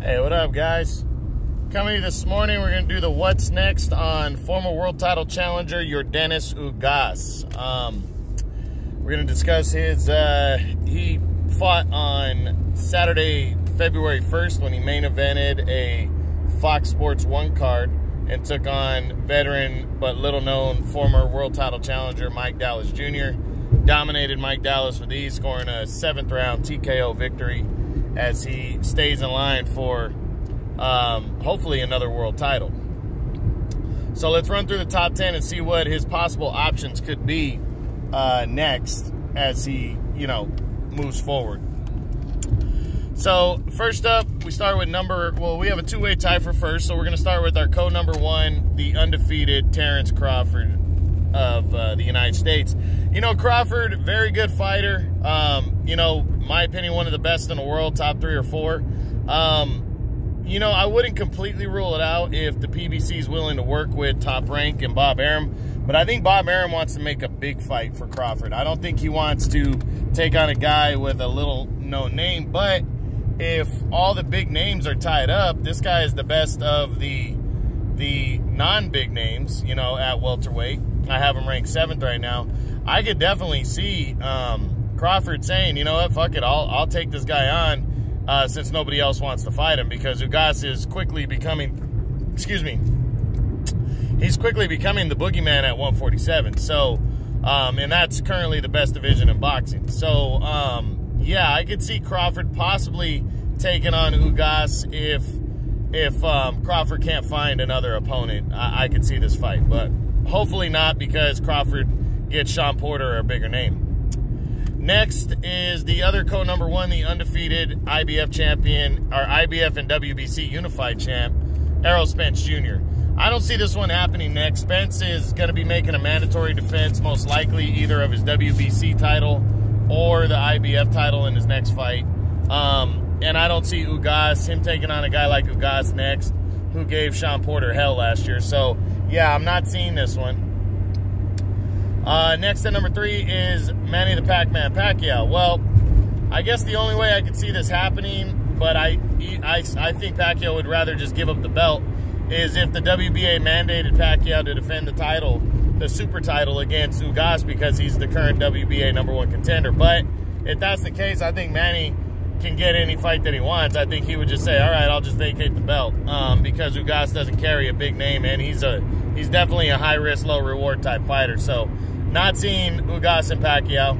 Hey, what up, guys? Coming this morning, we're going to do the what's next on former world title challenger Yordenis Ugas. We're going to discuss his, he fought on Saturday, February 1st when he main evented a Fox Sports 1 card and took on veteran but little known former world title challenger Mike Dallas Jr. Dominated Mike Dallas with ease, scoring a 7th round TKO victory as he stays in line for hopefully another world title. So let's run through the top 10 and see what his possible options could be next as he, moves forward. So first up, we start with we have a two-way tie for first, so we're going to start with our co-number 1, the undefeated Terrence Crawford of the United States. Crawford, very good fighter. My opinion, one of the best in the world, top 3 or 4. I wouldn't completely rule it out if the PBC is willing to work with Top Rank and Bob Arum, but I think Bob Arum wants to make a big fight for Crawford. I don't think he wants to take on a guy with a little known name, but if all the big names are tied up, this guy is the best of the non-big names, at welterweight. I have him ranked 7th right now. I could definitely see Crawford saying, you know what, fuck it, I'll take this guy on since nobody else wants to fight him, because Ugas is quickly becoming, he's quickly becoming the boogeyman at 147. So, and that's currently the best division in boxing. So, yeah, I could see Crawford possibly taking on Ugas if Crawford can't find another opponent. I could see this fight, but hopefully not, because Crawford gets Sean Porter, a bigger name. Next is the other co-number 1, the undefeated IBF champion, or IBF and WBC unified champ, Errol Spence Jr. I don't see this one happening next. Spence is going to be making a mandatory defense, most likely either of his WBC title or the IBF title in his next fight. And I don't see him taking on a guy like Ugas next, who gave Sean Porter hell last year. So, yeah, I'm not seeing this one. Next at number 3 is Manny the Pac-Man Pacquiao. Well, I guess the only way I could see this happening, but I think Pacquiao would rather just give up the belt, is if the WBA mandated Pacquiao to defend the title, the super title, against Ugas, because he's the current WBA #1 contender. But if that's the case, I think Manny can get any fight that he wants. I think he would just say, all right, I'll just vacate the belt, because Ugas doesn't carry a big name, and he's definitely a high-risk, low-reward type fighter. So, not seeing Ugas and Pacquiao.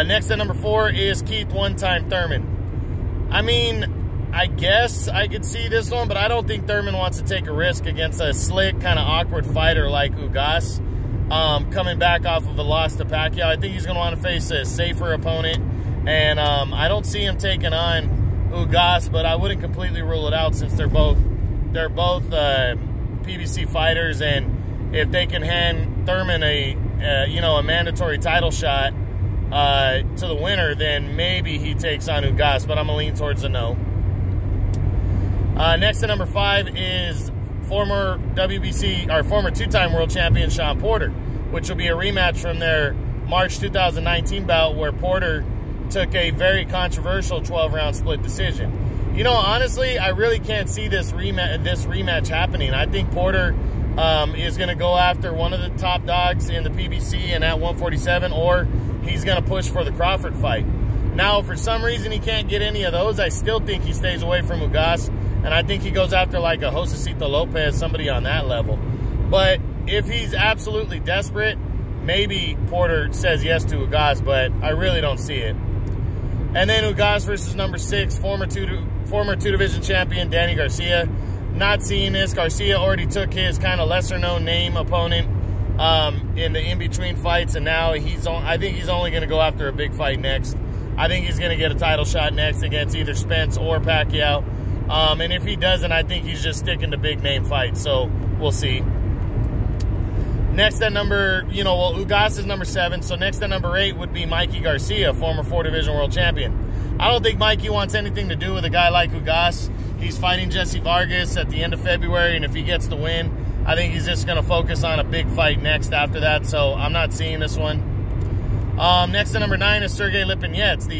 Next at number 4 is Keith One-Time Thurman. I mean, I guess I could see this one, but I don't think Thurman wants to take a risk against a slick, kind of awkward fighter like Ugas, coming back off of a loss to Pacquiao. I think he's going to want to face a safer opponent, and I don't see him taking on Ugas, but I wouldn't completely rule it out, since they're both PBC fighters, and if they can hand Thurman a mandatory title shot to the winner, then maybe he takes on Ugas, but I'm going to lean towards a no. Next at number 5 is former former 2-time world champion Sean Porter, which will be a rematch from their March 2019 bout where Porter took a very controversial 12-round split decision. Honestly, I really can't see this rematch happening. I think Porter is going to go after one of the top dogs in the PBC and at 147, or he's going to push for the Crawford fight. Now, if for some reason he can't get any of those, I still think he stays away from Ugas, and I think he goes after like a Josecito Lopez, somebody on that level. But if he's absolutely desperate, maybe Porter says yes to Ugas, but I really don't see it. And then Ugas versus number 6, former two-division champion Danny Garcia. Not seeing this. Garcia already took his kind of lesser-known name opponent in the in-between fights, and now I think he's only going to go after a big fight next. I think he's going to get a title shot next against either Spence or Pacquiao. And if he doesn't, I think he's just sticking to big-name fights, so we'll see. Next at Ugas is number 7, so next at number 8 would be Mikey Garcia, former 4-division world champion. I don't think Mikey wants anything to do with a guy like Ugas. He's fighting Jesse Vargas at the end of February, and if he gets the win, I think he's just going to focus on a big fight next after that, so I'm not seeing this one. Next to number 9 is Sergey Lipinets,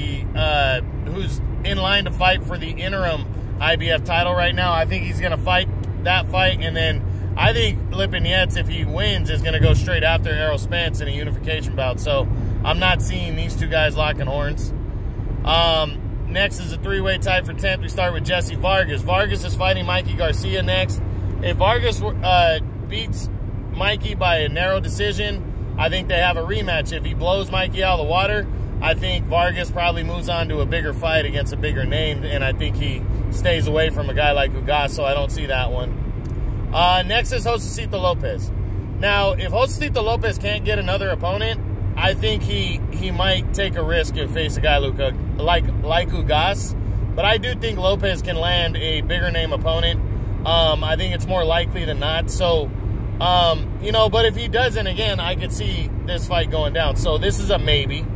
who's in line to fight for the interim IBF title right now. I think he's going to fight that fight, and then I think Lipinets, if he wins, is going to go straight after Errol Spence in a unification bout. So I'm not seeing these two guys locking horns. Next is a three-way tie for 10th. We start with Jesse Vargas. Vargas is fighting Mikey Garcia next. If Vargas beats Mikey by a narrow decision, I think they have a rematch. If he blows Mikey out of the water, I think Vargas probably moves on to a bigger fight against a bigger name, and I think he stays away from a guy like Ugas, so I don't see that one. Next is Josecito Lopez. Now, if Josecito Lopez can't get another opponent, I think he might take a risk and face a guy like Ugas. But I do think Lopez can land a bigger name opponent. I think it's more likely than not. So, you know, but if he doesn't, again, I could see this fight going down. So this is a maybe.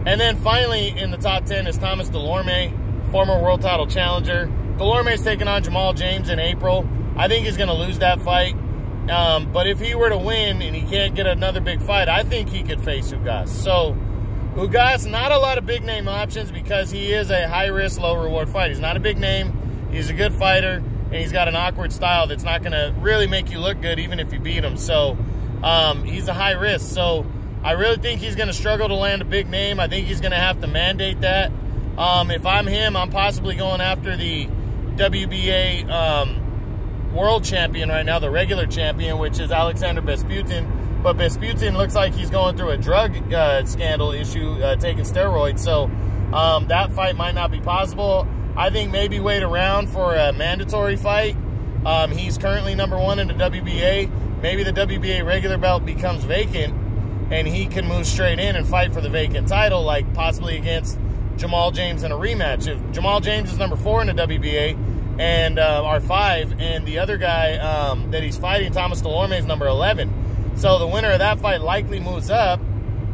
And then finally in the top 10 is Thomas Delorme, former world title challenger. Delorme is taking on Jamal James in April. I think he's going to lose that fight. But if he were to win and he can't get another big fight, I think he could face Ugas. So, Ugas, not a lot of big name options because he is a high-risk, low-reward fight. He's not a big name. He's a good fighter, and he's got an awkward style that's not going to really make you look good even if you beat him. So, he's a high risk. So, I really think he's going to struggle to land a big name. I think he's going to have to mandate that. If I'm him, I'm possibly going after the WBA world champion right now, the regular champion, which is Alexander Besputin. But Besputin looks like he's going through a drug scandal issue, taking steroids. So that fight might not be possible. I think maybe wait around for a mandatory fight. He's currently #1 in the WBA. Maybe the WBA regular belt becomes vacant, and he can move straight in and fight for the vacant title, like possibly against Jamal James in a rematch. If Jamal James is #4 in the WBA, and are 5, and the other guy that he's fighting, Thomas Delorme, is #11. So the winner of that fight likely moves up,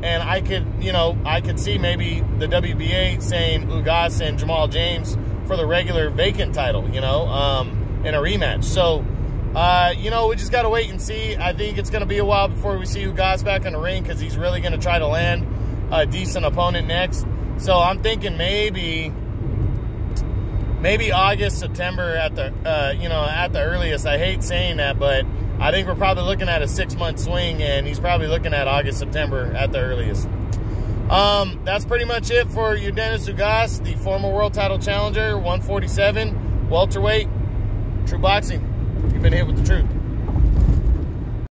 and I could, you know, I could see maybe the WBA saying Ugas and Jamal James for the regular vacant title, you know, in a rematch. So, you know, we just got to wait and see. I think it's going to be a while before we see Ugas back in the ring because he's really going to try to land a decent opponent next. So I'm thinking maybe August, September at the, you know, at the earliest. I hate saying that, but I think we're probably looking at a 6-month swing, and he's probably looking at August, September at the earliest. That's pretty much it for Yordenis Ugas, the former world title challenger, 147, welterweight, true boxing. You've been hit with the truth.